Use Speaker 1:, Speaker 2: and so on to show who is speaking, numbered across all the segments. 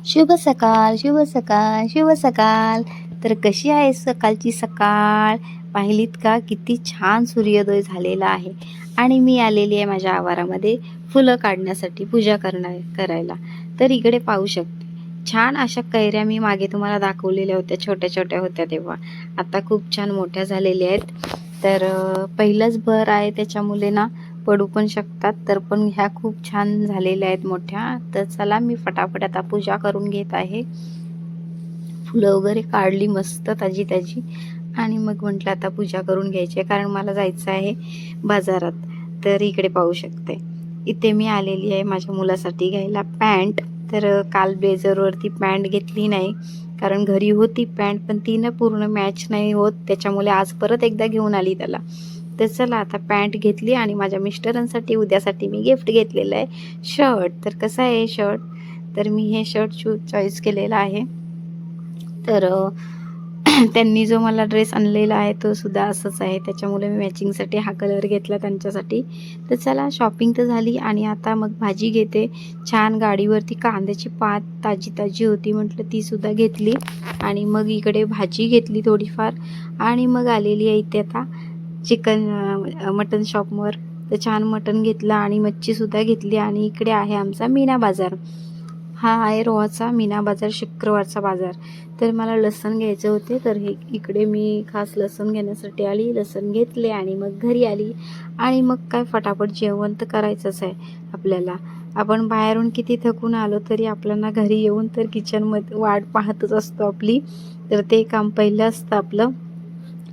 Speaker 1: शुभ सकाळ, शुभ सकाळ, शुभ सकाळ. तर कशी आहे सकाळची सकाळ? पाहिलीत का किती छान सूर्योदय झालेला आहे. आणि मी आलेली आहे माझ्या आवारामध्ये फुलं काढण्यासाठी पूजा करायला. तर इकडे पाहू शकते छान अशा कैऱ्या मी मागे तुम्हाला दाखवलेल्या होत्या, छोट्या छोट्या होत्या तेव्हा. आता खूप छान मोठ्या झालेल्या आहेत. तर पहिलंच भर आहे त्याच्यामुळे ना पडू पण शकतात. तर पण ह्या खूप छान झालेल्या आहेत मोठ्या. तर चला मी फटाफट आता पूजा करून घेत आहे. फुलं वगैरे काढली मस्त ताजी ताजी आणि मग म्हटलं आता पूजा करून घ्यायची आहे, कारण मला जायचं आहे बाजारात. तर इकडे पाहू शकते इथे मी आलेली आहे माझ्या मुलासाठी घ्यायला पॅन्ट. तर काल ब्लेझरवरती पॅन्ट घेतली नाही, कारण घरी होती पॅन्ट पण ती ना पूर्ण मॅच नाही होत, त्याच्यामुळे आज परत एकदा घेऊन आली त्याला. तर चला आता पॅन्ट घेतली आणि माझ्या मिस्टरांसाठी उद्यासाठी मी गिफ्ट घेतलेलं आहे शर्ट. तर कसं आहे शर्ट, तर मी हे शर्ट चॉईस केलेलं आहे. तर त्यांनी जो मला ड्रेस आणलेला आहे तो सुद्धा असंच आहे, त्याच्यामुळे मी मॅचिंगसाठी हा कलर घेतला त्यांच्यासाठी. तर चला शॉपिंग तर झाली आणि आता मग भाजी घेते. छान गाडीवरती कांद्याची पात ताजी ताजी होती, म्हटलं ती सुद्धा घेतली आणि मग इकडे भाजी घेतली थोडीफार आणि मग आलेली आहे इथे आता मटन शॉपवर. तर छान मटन घेतलं आणि मच्छीसुद्धा घेतली आणि इकडे आहे आमचा मीना बाजार. हा आहे रोहाचा मीना बाजार, शुक्रवारचा बाजार. तर मला लसूण घ्यायचे होते, तर हे इकडे मी खास लसूण घेण्यासाठी आली. लसूण घेतले आणि मग घरी आली आणि मग काय फटाफट जेवण तर करायचंच आहे आपल्याला. आपण बाहेरून किती थकून आलो तरी आपल्याला घरी येऊन तर किचनमध्ये वाट पाहतच असतो आपली. तर ते काम पहिलं असतं आपलं.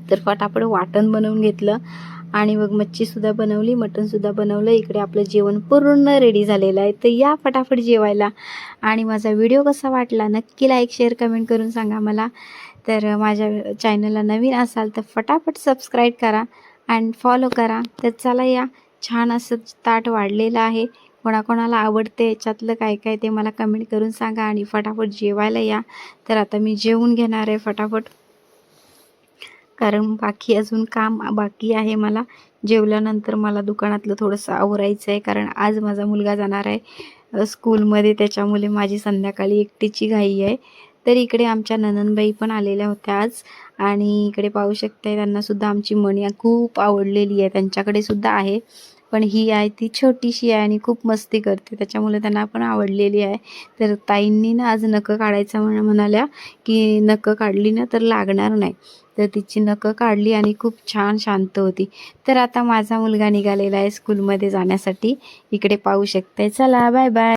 Speaker 1: तर फटाफट वाटण बनवून घेतलं आणि मग मच्छीसुद्धा बनवली, मटणसुद्धा बनवलं. इकडे आपलं जेवण पूर्ण रेडी झालेलं आहे. तर या फटाफट जेवायला. आणि माझा व्हिडिओ कसा वाटला नक्की लाईक शेअर कमेंट करून सांगा मला. तर माझ्या चॅनलला नवीन असाल तर फटाफट सबस्क्राईब करा आणि फॉलो करा. तर चला या छान असं ताट वाढलेलं आहे. कोणाकोणाला आवडते याच्यातलं काय काय ते मला कमेंट करून सांगा आणि फटाफट जेवायला या. तर आता मी जेवून घेणार आहे फटाफट, कारण बाकी अजून काम बाकी आहे मला. जेवल्यानंतर मला दुकानातलं थोडंसं आवरायचं आहे, कारण आज माझा मुलगा जाणार आहे स्कूलमध्ये, त्याच्यामुळे माझी संध्याकाळी एकटीची घाई आहे. तर इकडे आमच्या ननंदबाई पण आलेल्या होत्या आज आणि इकडे पाहू शकताय त्यांनासुद्धा आमची मणी खूप आवडलेली आहे. त्यांच्याकडे सुद्धा आहे, पण ही आहे ती छोटीशी आहे आणि खूप मस्ती करते, त्याच्यामुळे त्यांना पण आवडलेली आहे. तर ताईंनी ना आज नखं काढायचं म्हणाल्या, की नखं काढली ना तर लागणार नाही. तर तिची नखं काढली आणि खूप छान शांत होती. तर आता माझा मुलगा निघालेला आहे स्कूलमध्ये जाण्यासाठी. इकडे पाहू शकताय. चला बाय बाय.